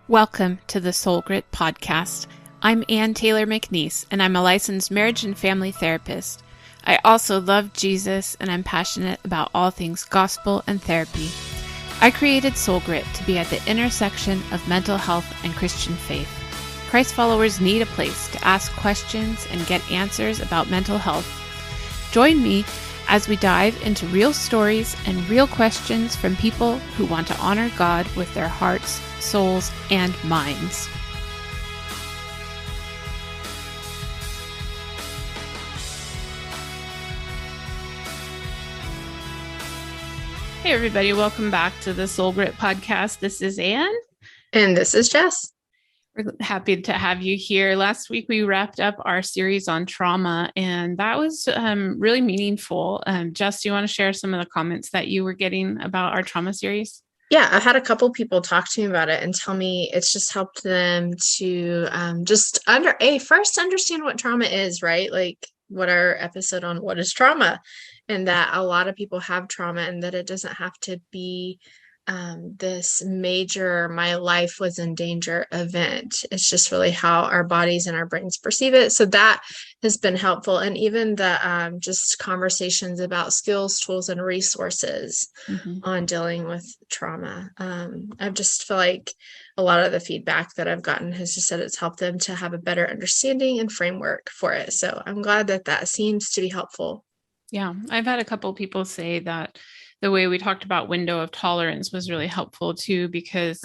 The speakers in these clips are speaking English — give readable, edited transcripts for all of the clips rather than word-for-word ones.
Welcome to the Soul Grit podcast. I'm Ann Taylor McNeese, and I'm a licensed marriage and family therapist. I also love Jesus, and I'm passionate about all things gospel and therapy. I created Soul Grit to be at the intersection of mental health and Christian faith. Christ followers need a place to ask questions and get answers about mental health. Join me as we dive into real stories and real questions from people who want to honor God with their hearts, souls, and minds. Hey everybody, welcome back to the Soul Grit podcast. This is Ann. And this is Jess. We're happy to have you here. Last week, we wrapped up our series on trauma, and that was really meaningful. Jess, do you want to share some of the comments that you were getting about our trauma series? Yeah, I had a couple people talk to me about it and tell me it's just helped them to first understand what trauma is, right? Like what our episode on what is trauma, and that a lot of people have trauma and that it doesn't have to be this major my life was in danger event. It's just really how our bodies and our brains perceive it. So that has been helpful. And even the just conversations about skills, tools, and resources on dealing with trauma. I just feel like a lot of the feedback that I've gotten has just said it's helped them to have a better understanding and framework for it. So I'm glad that seems to be helpful. Yeah, I've had a couple of people say that the way we talked about window of tolerance was really helpful too, because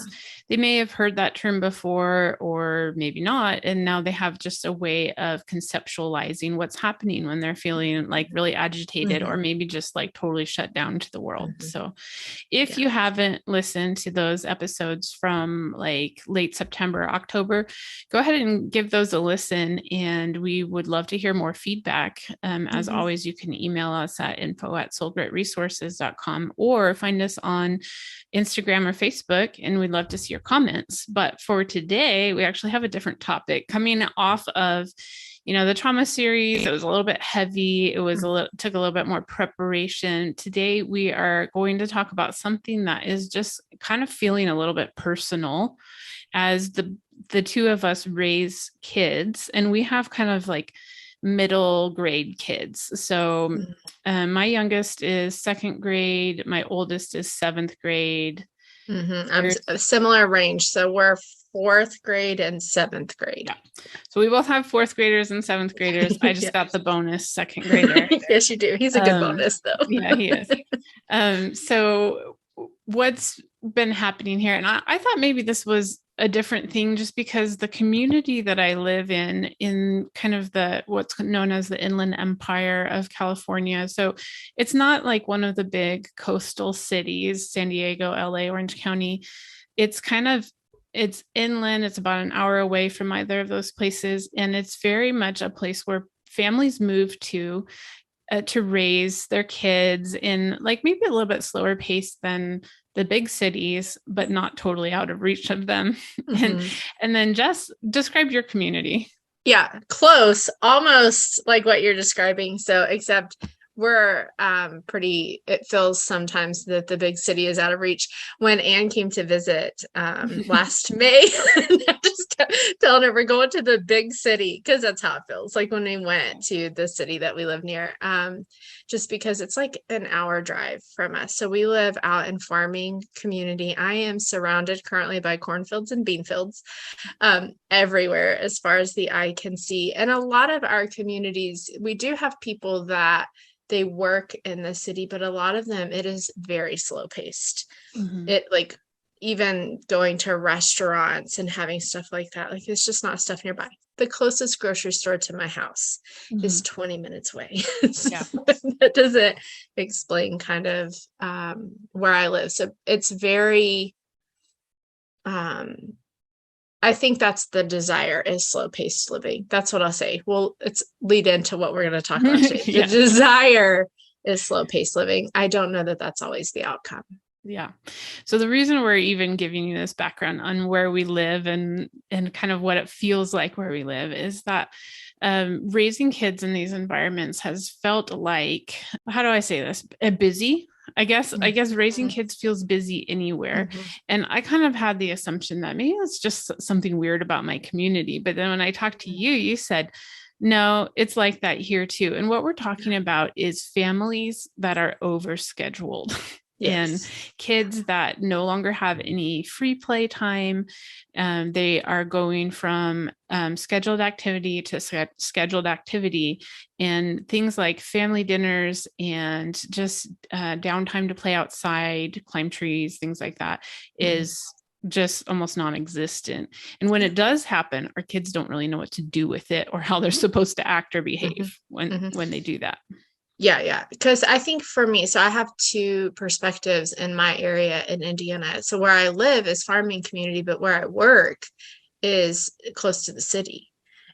they may have heard that term before or maybe not. And now they have just a way of conceptualizing what's happening when they're feeling like really agitated or maybe just like totally shut down to the world. So if you haven't listened to those episodes from like late September, October, go ahead and give those a listen. And we would love to hear more feedback. As always, you can email us at info@soulgritresources.com. Or find us on Instagram or Facebook, and we'd love to see your comments. But for today, we actually have a different topic coming off of, the trauma series. It was a little bit heavy. It was took a little bit more preparation. Today, we are going to talk about something that is just kind of feeling a little bit personal, as the two of us raise kids, and we have kind of like middle grade kids. So my youngest is second grade. My oldest is seventh grade. I'm a similar range. So we're fourth grade and seventh grade. Yeah. So we both have fourth graders and seventh graders. I just got the bonus second grader. Yes, you do. He's a good bonus though. Yeah, he is. So what's been happening here? And I thought maybe this was a different thing just because the community that I live in kind of what's known as the Inland Empire of California. So it's not like one of the big coastal cities, San Diego, LA, Orange County. It's inland. It's about an hour away from either of those places. And it's very much a place where families move to raise their kids in like maybe a little bit slower pace than the big cities, but not totally out of reach of them. And then Jess, describe your community. Yeah, close, almost like what you're describing. So except we're it feels sometimes that the big city is out of reach. When Anne came to visit last May, I just kept telling her we're going to the big city, because that's how it feels like when we went to the city that we live near, just because it's like an hour drive from us. So we live out in farming community. I am surrounded currently by cornfields and bean fields everywhere as far as the eye can see. And a lot of our communities, we do have people that they work in the city, but a lot of them, it is very slow paced. It like even going to restaurants and having stuff like that, like it's just not stuff nearby. The closest grocery store to my house is 20 minutes away. So that doesn't explain kind of where I live. So it's very I think that's the desire, is slow paced living. That's what I'll say. Well, it's lead into what we're going to talk about today. The desire is slow paced living. I don't know that that's always the outcome. Yeah. So the reason we're even giving you this background on where we live and kind of what it feels like where we live is that raising kids in these environments has felt like, how do I say this? Busy. I guess raising kids feels busy anywhere. And I kind of had the assumption that maybe it's just something weird about my community. But then when I talked to you, you said, no, it's like that here too. And what we're talking about is families that are overscheduled. And kids that no longer have any free play time. They are going from scheduled activity to scheduled activity, and things like family dinners and just downtime to play outside, climb trees, things like that is just almost non-existent. And when it does happen, our kids don't really know what to do with it or how they're supposed to act or behave when they do that. Yeah. Because I think for me, so I have two perspectives in my area in Indiana. So where I live is farming community, but where I work is close to the city.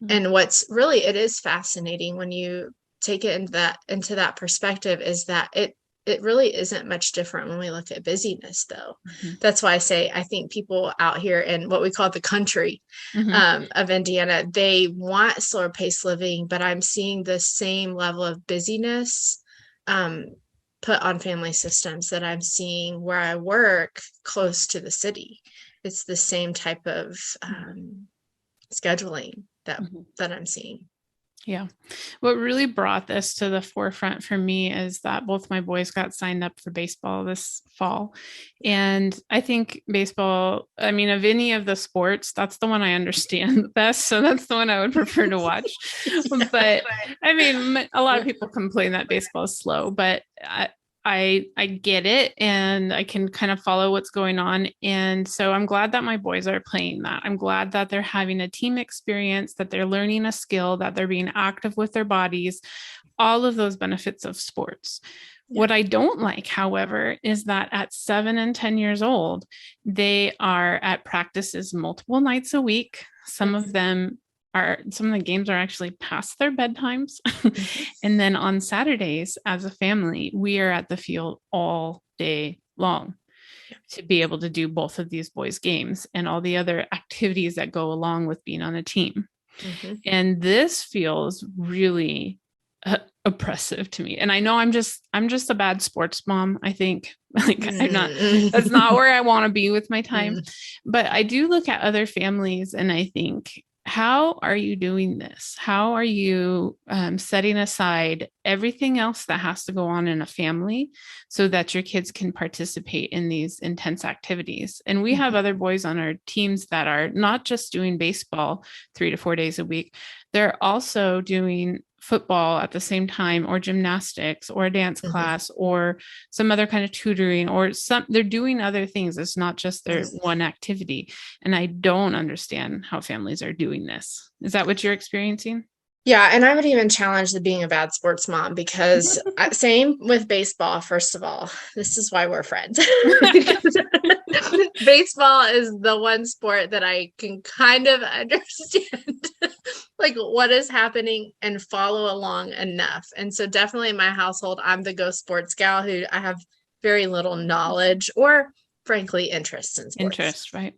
And what's really, it is fascinating when you take it into that perspective, is that it really isn't much different when we look at busyness, though. That's why I say, I think people out here in what we call the country of Indiana, they want slower paced living, but I'm seeing the same level of busyness put on family systems that I'm seeing where I work close to the city. It's the same type of scheduling that I'm seeing. Yeah. What really brought this to the forefront for me is that both my boys got signed up for baseball this fall. And I think baseball, I mean, of any of the sports, that's the one I understand the best. So that's the one I would prefer to watch. But I mean, a lot of people complain that baseball is slow, but I get it, and I can kind of follow what's going on. And so I'm glad that my boys are playing that. I'm glad that they're having a team experience, that they're learning a skill, that they're being active with their bodies, all of those benefits of sports. What I don't like, however, is that at 7 and 10 years old, they are at practices multiple nights a week. Some of the games are actually past their bedtimes. And then on Saturdays, as a family, we are at the field all day long to be able to do both of these boys' games and all the other activities that go along with being on a team. And this feels really oppressive to me. And I know I'm just a bad sports mom, I think. That's not where I want to be with my time. But I do look at other families and I think, how are you doing this? How are you setting aside everything else that has to go on in a family so that your kids can participate in these intense activities? And we have other boys on our teams that are not just doing baseball 3 to 4 days a week. They're also doing football at the same time, or gymnastics, or a dance class, or some other kind of tutoring, or they're doing other things. It's not just their one activity. And I don't understand how families are doing this. Is that what you're experiencing? Yeah. And I would even challenge the being a bad sports mom, because same with baseball. First of all, this is why we're friends. Baseball is the one sport that I can kind of understand like what is happening and follow along enough. And so definitely in my household, I'm the go sports gal who I have very little knowledge or frankly interest in sports. Right.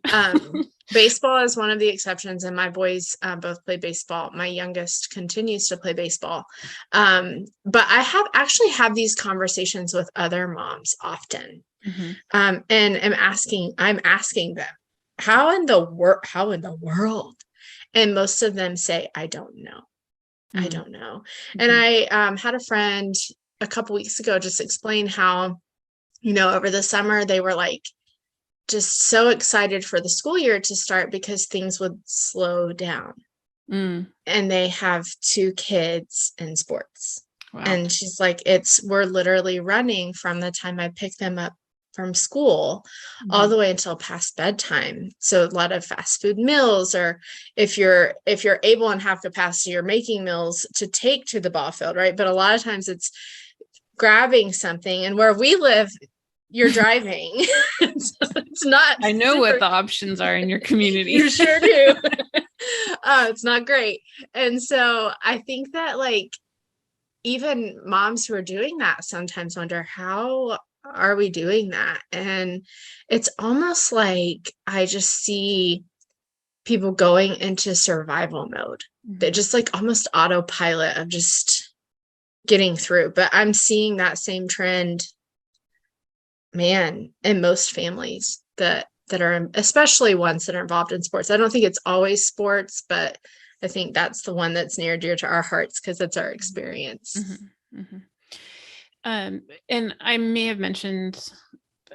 Baseball is one of the exceptions, and my boys both play baseball. My youngest continues to play baseball. But I have these conversations with other moms often. And I'm asking them, how in the world? And most of them say, I don't know. I don't know. And I had a friend a couple weeks ago just explain how, over the summer, they were like just so excited for the school year to start because things would slow down. And they have 2 kids in sports. Wow. And she's like, we're literally running from the time I pick them up from school all the way until past bedtime. So a lot of fast food meals, or if you're able and have capacity, you're making meals to take to the ball field, right? But a lot of times it's grabbing something, and where we live, you're driving. It's not. I know what the options are in your community. You sure do. It's not great. And so I think that like even moms who are doing that sometimes wonder, how are we doing that? And it's almost like I just see people going into survival mode. They're just like almost autopilot of just getting through. But I'm seeing that same trend man, in most families that are, especially ones that are involved in sports. I don't think it's always sports, but I think that's the one that's near and dear to our hearts because it's our experience. Mm-hmm. Mm-hmm. And I may have mentioned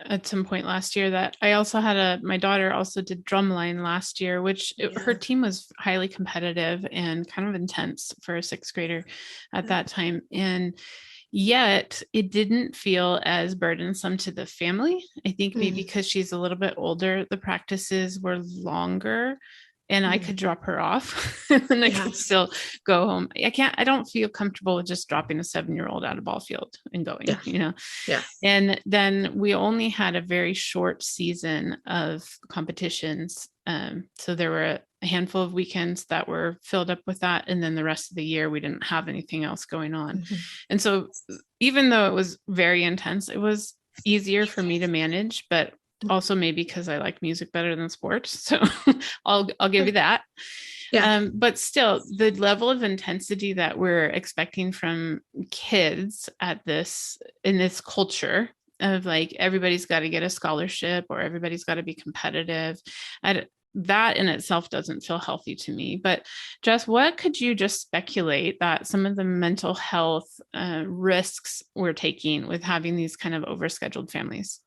at some point last year that I also had my daughter also did drumline last year, which her team was highly competitive and kind of intense for a 6th grader at that time. And yet it didn't feel as burdensome to the family. I think maybe because she's a little bit older, the practices were longer and I could drop her off and I could still go home. I don't feel comfortable with just dropping a 7-year-old out of ball field and going, Yeah. And then we only had a very short season of competitions. So there were a handful of weekends that were filled up with that. And then the rest of the year, we didn't have anything else going on. And so even though it was very intense, it was easier for me to manage, but also maybe because I like music better than sports. So I'll give you that. Yeah. But still, the level of intensity that we're expecting from kids in this culture of like, everybody's got to get a scholarship or everybody's got to be competitive. That in itself doesn't feel healthy to me. But Jess, what could you just speculate that some of the mental health risks we're taking with having these kind of overscheduled families?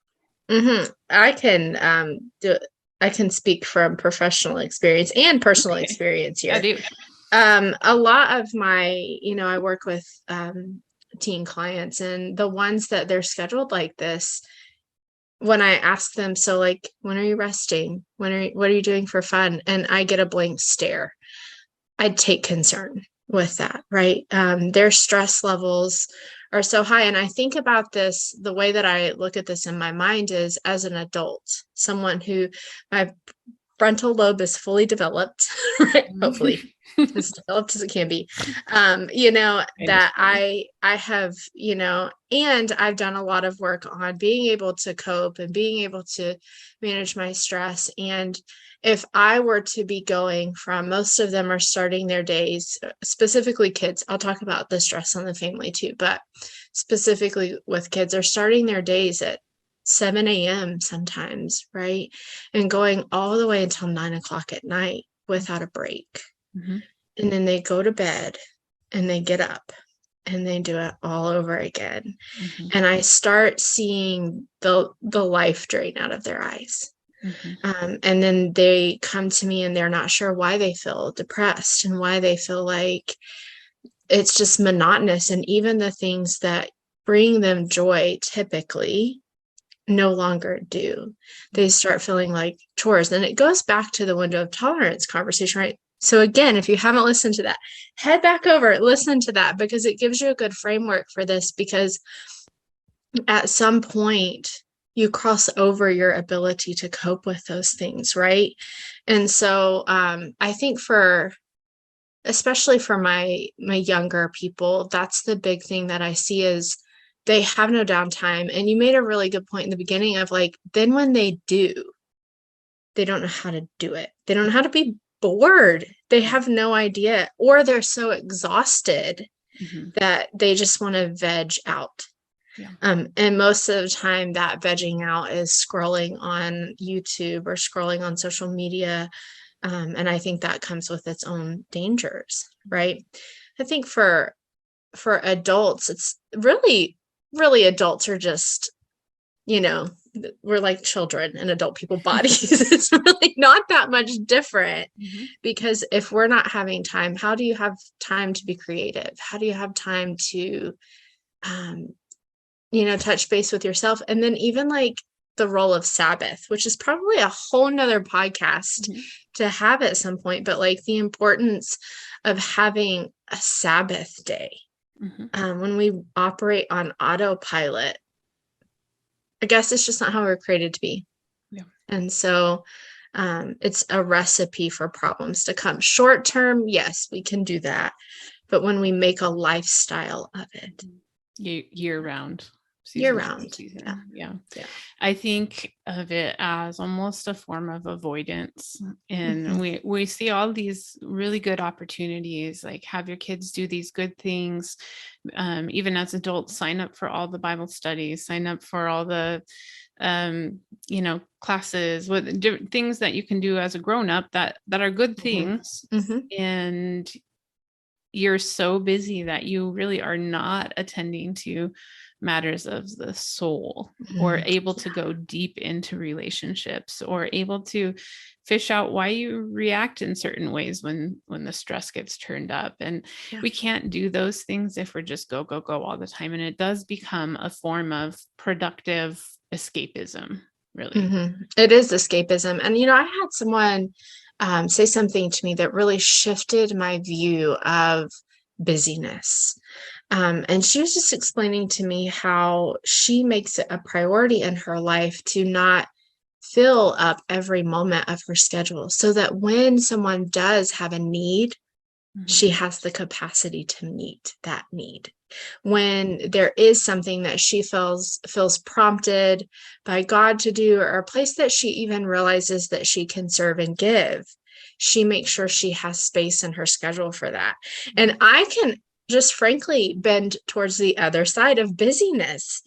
I can speak from professional experience and personal experience here. I do. A lot of my, I work with teen clients, and the ones that they're scheduled like this, when I ask them, so like, when are you resting? What are you doing for fun? And I get a blank stare. I'd take concern with that, right? Their stress levels are so high. And I think about this, the way that I look at this in my mind is as an adult, someone who my frontal lobe is fully developed, right? Hopefully as developed as it can be. That I have, and I've done a lot of work on being able to cope and being able to manage my stress. And if I were to be going from, most of them are starting their days, specifically kids, I'll talk about the stress on the family too, but specifically with kids, are starting their days at 7 a.m. sometimes, right? And going all the way until 9 o'clock at night without a break. And then they go to bed and they get up and they do it all over again. And I start seeing the life drain out of their eyes. And then they come to me and they're not sure why they feel depressed and why they feel like it's just monotonous. And even the things that bring them joy typically no longer do. They start feeling like chores. And it goes back to the window of tolerance conversation, right? So again, if you haven't listened to that, head back over, listen to that, because it gives you a good framework for this, because at some point you cross over your ability to cope with those things, right? And so I think especially for my younger people, that's the big thing that I see is they have no downtime. And you made a really good point in the beginning of like, then when they do, they don't know how to do it. They don't know how to be bored. They have no idea, or they're so exhausted that they just want to veg out. And most of the time that vegging out is scrolling on YouTube or scrolling on social media. And I think that comes with its own dangers, right? I think for adults, it's really, really, adults are just, we're like children in adult people bodies. It's really not that much different, because if we're not having time, how do you have time to be creative? How do you have time to, touch base with yourself? And then even like the role of Sabbath, which is probably a whole nother podcast to have at some point, but like the importance of having a Sabbath day. When we operate on autopilot, I guess it's just not how we're created to be. And so it's a recipe for problems to come. Short term, yes, we can do that. But when we make a lifestyle of it, year round. Yeah. I think of it as almost a form of avoidance. And we see all these really good opportunities, like have your kids do these good things. Even as adults, sign up for all the Bible studies, sign up for all the classes with things that you can do as a grown up that are good things. And you're so busy that you really are not attending to matters of the soul, or able to go deep into relationships, or able to fish out why you react in certain ways when the stress gets turned up. And we can't do those things if we're just go all the time. And it does become a form of productive escapism, really. It is escapism. And, I had someone say something to me that really shifted my view of busyness. And she was just explaining to me how she makes it a priority in her life to not fill up every moment of her schedule, so that when someone does have a need, she has the capacity to meet that need. When there is something that she feels prompted by God to do, or a place that she even realizes that she can serve and give, she makes sure she has space in her schedule for that. And I can just frankly bend towards the other side of busyness,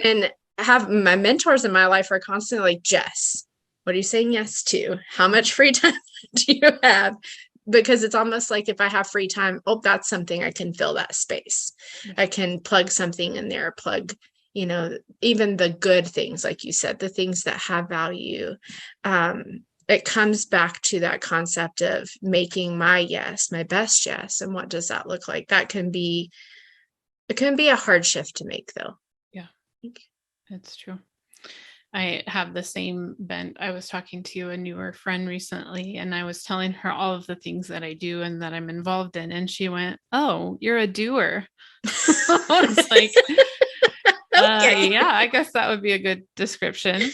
and have my mentors in my life are constantly like, Jess, what are you saying yes to? How much free time do you have? Because it's almost like if I have free time, that's something I can fill that space. I can plug something in there, even the good things, like you said, the things that have value. It comes back to that concept of making my yes, my best yes. And what does that look like? It can be a hard shift to make, though. Yeah, that's true. I have the same bent. I was talking to a newer friend recently, and I was telling her all of the things that I do and that I'm involved in. And she went, "Oh, you're a doer." I was like, okay. Yeah, I guess that would be a good description.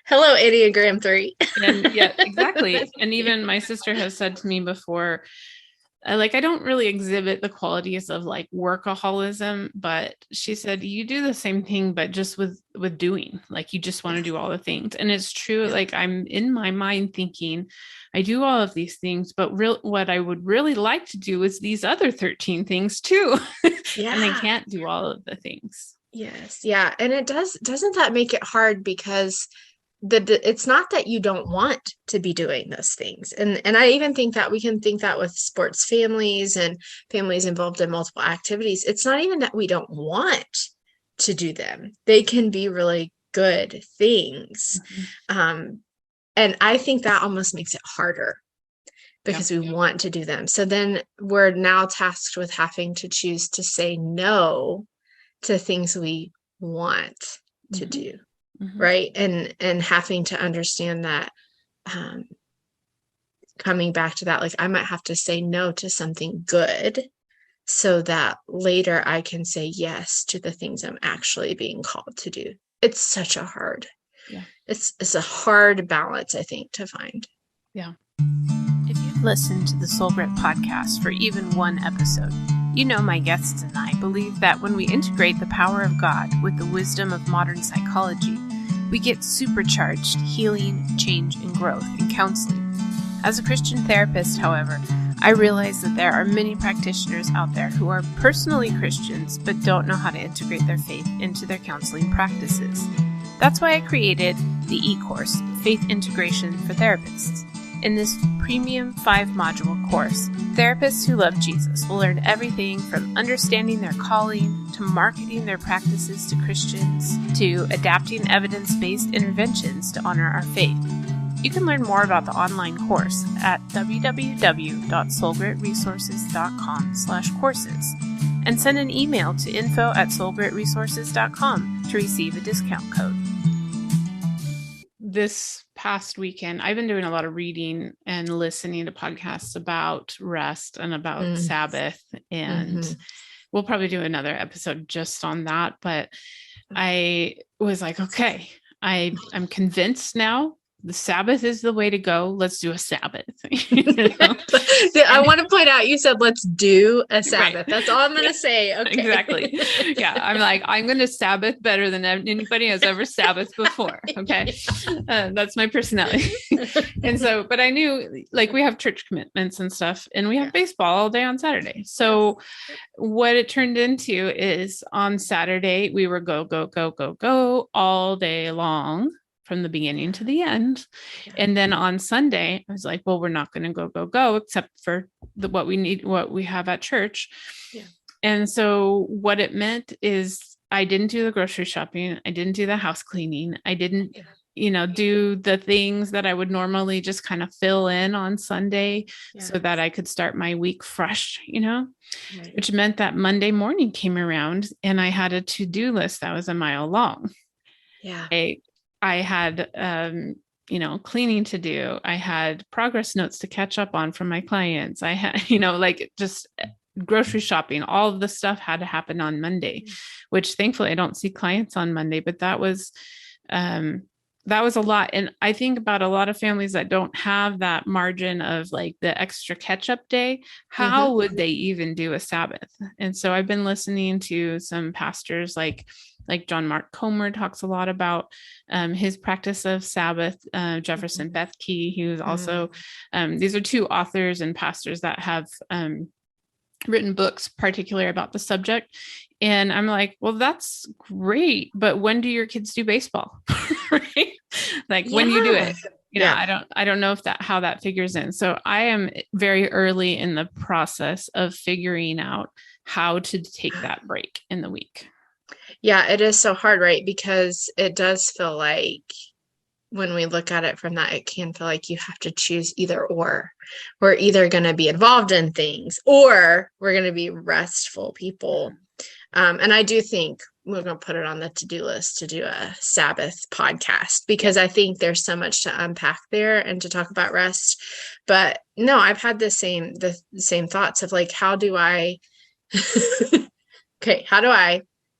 Hello, Enneagram 3. And yeah, exactly. And even my sister has said to me before, I don't really exhibit the qualities of like workaholism, but she said, you do the same thing, but just with doing, like, you just want to do all the things. And it's true. Like, I'm in my mind thinking, I do all of these things, but what I would really like to do is these other 13 things too. And I can't do all of the things. Yes. Yeah. And doesn't that make it hard? Because it's not that you don't want to be doing those things. And I even think that we can think that with sports families and families involved in multiple activities. It's not even that we don't want to do them. They can be really good things. And I think that almost makes it harder, because we want to do them. So then we're now tasked with having to choose to say no to things we want to do. Right. And having to understand that, coming back to that, like, I might have to say no to something good so that later I can say yes to the things I'm actually being called to do. It's such a hard, it's a hard balance, I think, to find. Yeah. If you've listened to the Soul Grit podcast for even one episode, you know my guests and I believe that when we integrate the power of God with the wisdom of modern psychology, we get supercharged healing, change, and growth in counseling. As a Christian therapist, however, I realize that there are many practitioners out there who are personally Christians but don't know how to integrate their faith into their counseling practices. That's why I created the e-course, Faith Integration for Therapists. In this premium 5-module course, therapists who love Jesus will learn everything from understanding their calling, to marketing their practices to Christians, to adapting evidence-based interventions to honor our faith. You can learn more about the online course at www.soulgritresources.com/courses and send an email to info@soulgritresources.com to receive a discount code. This past weekend, I've been doing a lot of reading and listening to podcasts about rest and about Sabbath, and we'll probably do another episode just on that. But I was like, okay, I'm convinced now the Sabbath is the way to go. Let's do a Sabbath. You know? I want to point out, you said, let's do a Sabbath. Right. That's all I'm going to say. Okay. Exactly. Yeah. I'm like, I'm going to Sabbath better than anybody has ever Sabbath before. Okay. That's my personality. And so, but I knew, like, we have church commitments and stuff, and we have baseball all day on Saturday. So what it turned into is on Saturday, we were go, go, go, go, go all day long from the beginning to the end. And then on Sunday, I was like, well, we're not going to go, go, go, except for what we need, what we have at church. Yeah. And so what it meant is I didn't do the grocery shopping. I didn't do the house cleaning. I didn't, do the things that I would normally just kind of fill in on Sunday so that I could start my week fresh, which meant that Monday morning came around and I had a to-do list that was a mile long. Yeah. I had, cleaning to do. I had progress notes to catch up on from my clients. I had, just grocery shopping. All of the stuff had to happen on Monday, which thankfully I don't see clients on Monday, but that was a lot. And I think about a lot of families that don't have that margin of like the extra catch-up day. How would they even do a Sabbath? And so I've been listening to some pastors like John Mark Comer talks a lot about his practice of Sabbath. Jefferson Bethke, who's also, these are two authors and pastors that have written books particularly about the subject. And I'm like, well, that's great, but when do your kids do baseball? Right? Like when you do it, I don't know how that figures in. So I am very early in the process of figuring out how to take that break in the week. Yeah, it is so hard, right? Because it does feel like when we look at it from that, it can feel like you have to choose either or. We're either going to be involved in things or we're going to be restful people. And I do think we're going to put it on the to-do list to do a Sabbath podcast, because I think there's so much to unpack there and to talk about rest. But no, I've had the same thoughts of like, how do I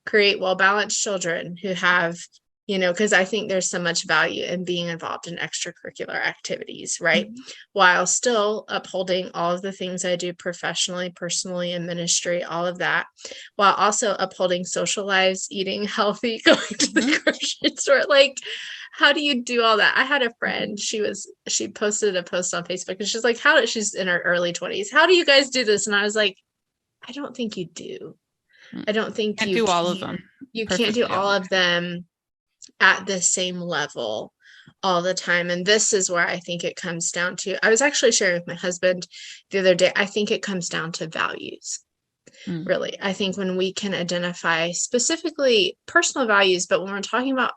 create well-balanced children who have, because I think there's so much value in being involved in extracurricular activities, right? While still upholding all of the things I do professionally, personally, in ministry, all of that, while also upholding social lives, eating healthy, going to the grocery store. Like, how do you do all that? I had a friend, she posted a post on Facebook and she's like, she's in her early 20s. How do you guys do this? And I was like, I don't think you do. I don't think you do all of them. You can't do all of them at the same level all the time. And this is where I think it comes down to, I was actually sharing with my husband the other day, I think it comes down to values. Really. I think when we can identify specifically personal values, but when we're talking about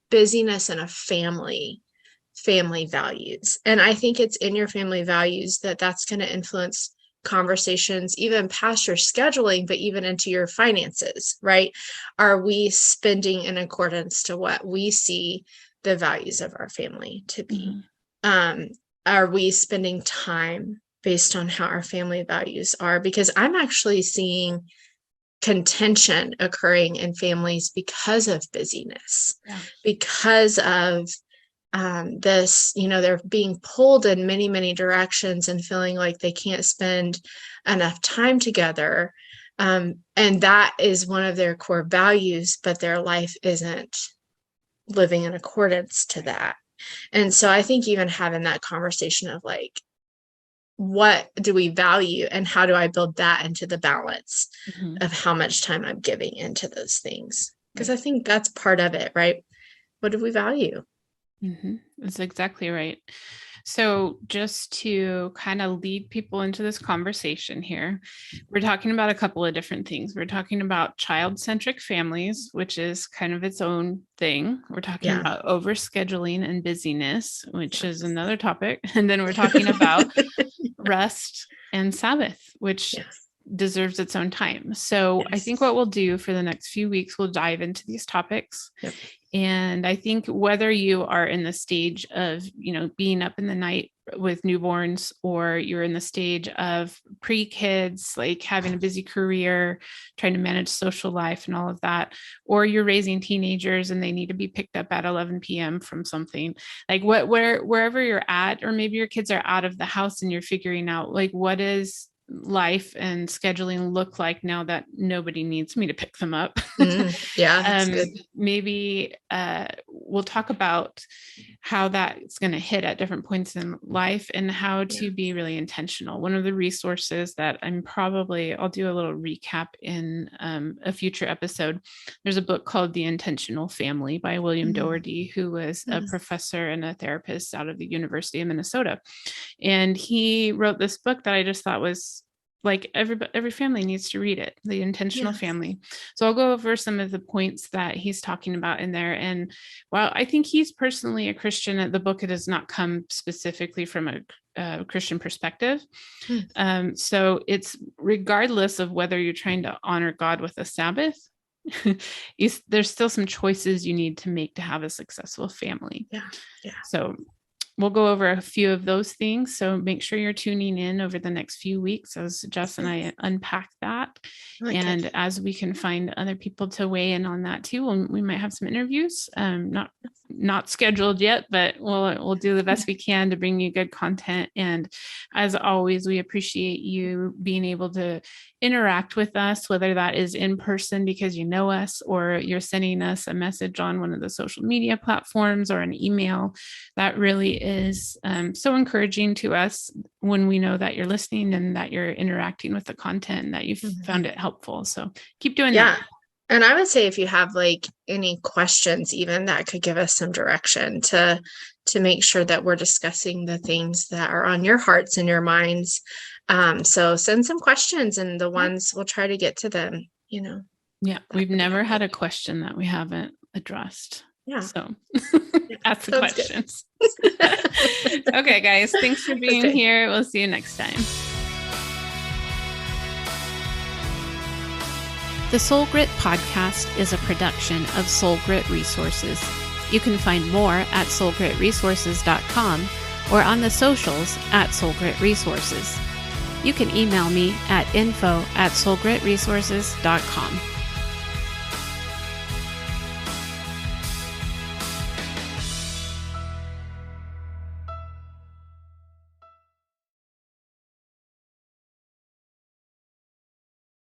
busyness in a family values, and I think it's in your family values that's going to influence conversations, even past your scheduling, but even into your finances, right? Are we spending in accordance to what we see the values of our family to be? Are we spending time based on how our family values are? Because I'm actually seeing contention occurring in families because of busyness, because of this, they're being pulled in many, many directions and feeling like they can't spend enough time together. And that is one of their core values, but their life isn't living in accordance to that. And so I think even having that conversation of like, what do we value and how do I build that into the balance of how much time I'm giving into those things? Because I think that's part of it, right? What do we value? That's exactly right. So just to kind of lead people into this conversation here, we're talking about a couple of different things. We're talking about child-centric families, which is kind of its own thing. We're talking about overscheduling and busyness, which is another topic. And then we're talking about rest and Sabbath, which deserves its own time. So I think what we'll do for the next few weeks, we'll dive into these topics. And I think whether you are in the stage of, being up in the night with newborns, or you're in the stage of pre-kids, like having a busy career, trying to manage social life and all of that, or you're raising teenagers and they need to be picked up at 11 p.m. from something, like wherever you're at, or maybe your kids are out of the house and you're figuring out like, what is life and scheduling look like now that nobody needs me to pick them up. Yeah, that's good. Maybe we'll talk about how that's going to hit at different points in life and how to be really intentional. One of the resources that I'll do a little recap in a future episode. There's a book called The Intentional Family by William Doherty, who was a professor and a therapist out of the University of Minnesota. And he wrote this book that I just thought was like every family needs to read it, The Intentional Family. So I'll go over some of the points that he's talking about in there. And while I think he's personally a Christian, the book does not come specifically from a Christian perspective. So it's regardless of whether you're trying to honor God with a Sabbath, there's still some choices you need to make to have a successful family. So we'll go over a few of those things. So make sure you're tuning in over the next few weeks as Jess and I unpack that. And as we can find other people to weigh in on that too, we might have some interviews, not scheduled yet, but we'll do the best we can to bring you good content. And as always, we appreciate you being able to interact with us, whether that is in person because you know us, or you're sending us a message on one of the social media platforms or an email. That really is so encouraging to us when we know that you're listening and that you're interacting with the content and that you've found it helpful. So keep doing that. And I would say if you have like any questions, even that could give us some direction to make sure that we're discussing the things that are on your hearts and your minds. So send some questions and the ones we'll try to get to them, Yeah. We've never had a question that we haven't addressed. Yeah. So ask the questions. Okay, guys. Thanks for being here. We'll see you next time. The Soul Grit podcast is a production of Soul Grit Resources. You can find more at soulgritresources.com or on the socials at Soul Grit Resources. You can email me at info@soulgritresources.com.